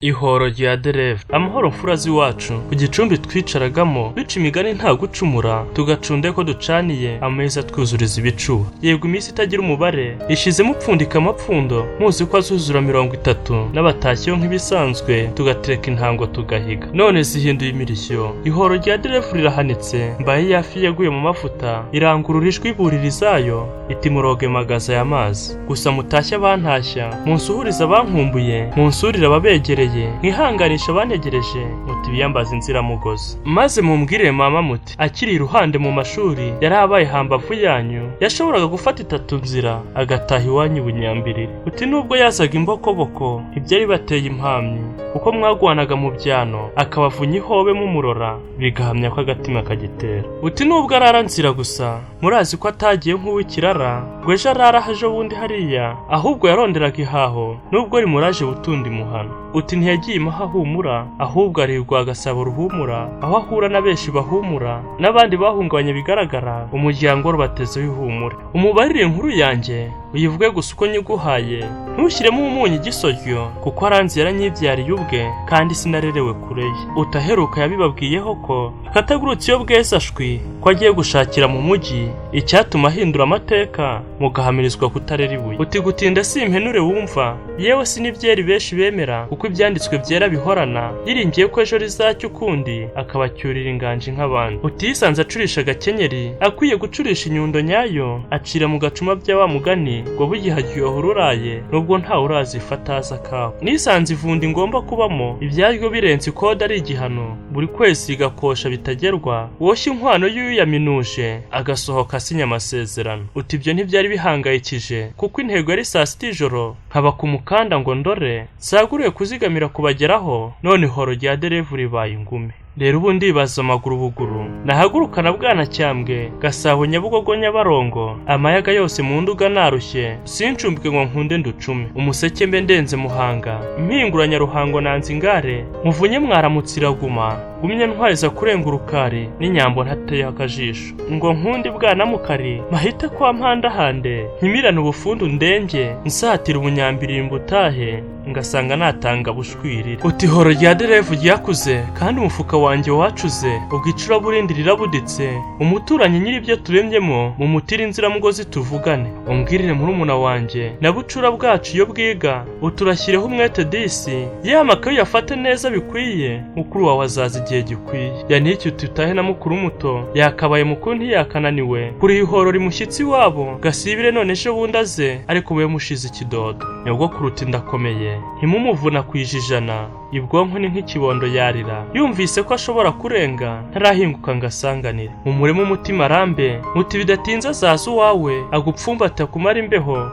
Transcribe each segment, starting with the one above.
IHORO RYA DELEVU amahoro mfurazi wacu ku gicumbi twicaragamo bica imigani nta gucumura tugacunde ko ducaniye ameza twuzuriza ibicuba yego iminsi itagira umubare ishizemo upfundika amapfundo muzi ko azuzura 30 n'abatashyo nk'ibisanzwe tugatereka intango tugahiga none zihinduye imirishyo IHORO RYA DELEVU rirahanitse mbaye yafi yaguye mu mafuta irangurura ijwi buririzayo iti muroge magaza y'amazi gusa mutashya bantashya munsuhuriza bankumbuye munsurira ababegereye nkihanganisha banegereje muti biyambaza inzira mugozi maze mumbwire mama muti akiri iruhande mu mashuri yarabaye hambavu yanyu yashoboraga gufata 3 nzira agataha iwanyu bunyambirire uti nubwo yazaga imbokoboko ibyari bateye impamyi kuko mwagwanaga mu byano akabavunya ihobe mu murora bigahamya ko agatima kagitera uti nubwo arara nzira gusa murazi ko atagiye nk'uw'ikirara gweje arara haje bundi hariya ahubwo yaronderaga ihaho nubwo rimuraje butundi muhana uti ntiyagiye mahahumura ahubwo arirwa agasaba uruhumura aho ahura na benshi bahumura n'abandi bahungabanye bigaragara umuryango rubateze w'ihumura umubarire inkuru yanjye uyivuge gusa uko nyiguhaye ntushyiremo umunyu igisoryo kuko aranzi yaranyibyariye ubwe kandi sinarerewe kureye utaheruka yabibabwiyeho ko katagurutse iyo bwese ashwi ko agiye gushakira mu mujyi icyatuma ahindura amateka mugahamirizwa kutarera ibuye uti gutinda si impenure wumva yewe sinibyeri benshi bemera kuko ibyanditswe byera bihorana yiringiye ko ejo rizacyo ukundi akabacyurira inganje nk'abandi utisanze acurisha gakenyeri akwiye gucurisha inyundo nyayo acira mu gacuma bya wa mugani ngo bugihagiye uhururaye nubwo nta urazifataza kaho nisanze ivundi ngomba kubamo ibyaryo birenze ikoda ari igihano buri kwezi gakosha bitagerwa woshye inkwano y'uyaminuje agasohoka asinya amasezerano uti ibyo ntibyari bihangayikije kuko intego yari saa 6 ijoro nkaba ku mukanda ngo ndore saguriye kuzigamira kubageraho none IHORO RYA DELEVU ribaye ingume rero ubu ndibaza amaguru buguru nahagurukana bwana cyambwe Gasabo Nyabugogo Nyabarongo amayaga yose mu nduga narushye sincumbwe ngo nkunde nducume umuseke mbe ndenze Muhanga impinguranya Ruhango nanze ingare muvunye mwaramutsiraguma gumye ntwariza kurenga urukari n'inyambo ntateye akajisho ngo nkundi bwana mukari mahita kwa mpanda hande nkimirana ubufundu ndenge nsatira ubunyambirimbo utahe ngasanga natanga bushwirire uti IHORO RYA DELEVU ryakuze kandi umufuka wanjye wacuze ubwicura burindi rirabuditse umuturanyi nyiri ibyo turemyemo mu mutira inzira mugozi tuvugane umbwirire murumuna wanjye nabucura bwacu iyo bwiga uturashyireho umwete disi yamakayo yafate neza bikwiye mukuru wawe azaza igihe gikwiye yaniki tutahe na mukuru muto yakabaye mukuru ntiyakananiwe kuri IHORO rimushyitsi wabo gasibire none ejo bundaze ariko we mushize ikidodo nyabwo kuruta ndakomeye ntimumuvuna kwijijana ibwonko ni nk'ikibondo yarira yumvise ko ashobora kurenga ntarahinguka ngasanganire mu muremo umutima rambe muti bidatinza azaza uwawe agupfumbata kumara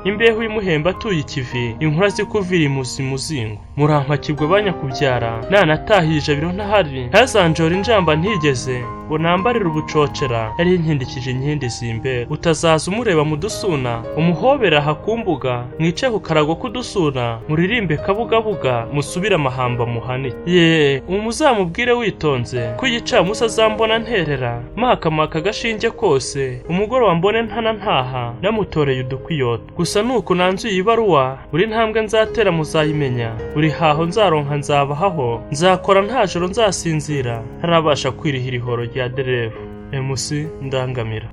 imbeho imuhemba atuye ikivi inkura zikuvira imuzingo murampakirwe banyakubyara nanatahije biro ntahari ntazanjora injamba ntigeze ngo nambarire ubucocera yari inkindikije inkindi zimbere utazaza umureba mu dusuna umuhobera hakumbuga mwice ku karago kudusuna muririmbe kabugabuga musubira amahamba muhani ye umuzamubwire witonze ko igicamusa azambona nterera maka gashinge kose umugoroba mbone ntana ntaha namutoreye udukwiyota gusa nuko nanzuye ibaruwa buri ntambwe nzatera muzayimenya buri haho nzaronka nzabahaho nzakora nta joro nzasinzira ntarabasha kwirihira IHORO RYA DELEVU MC NDANGAMIRA.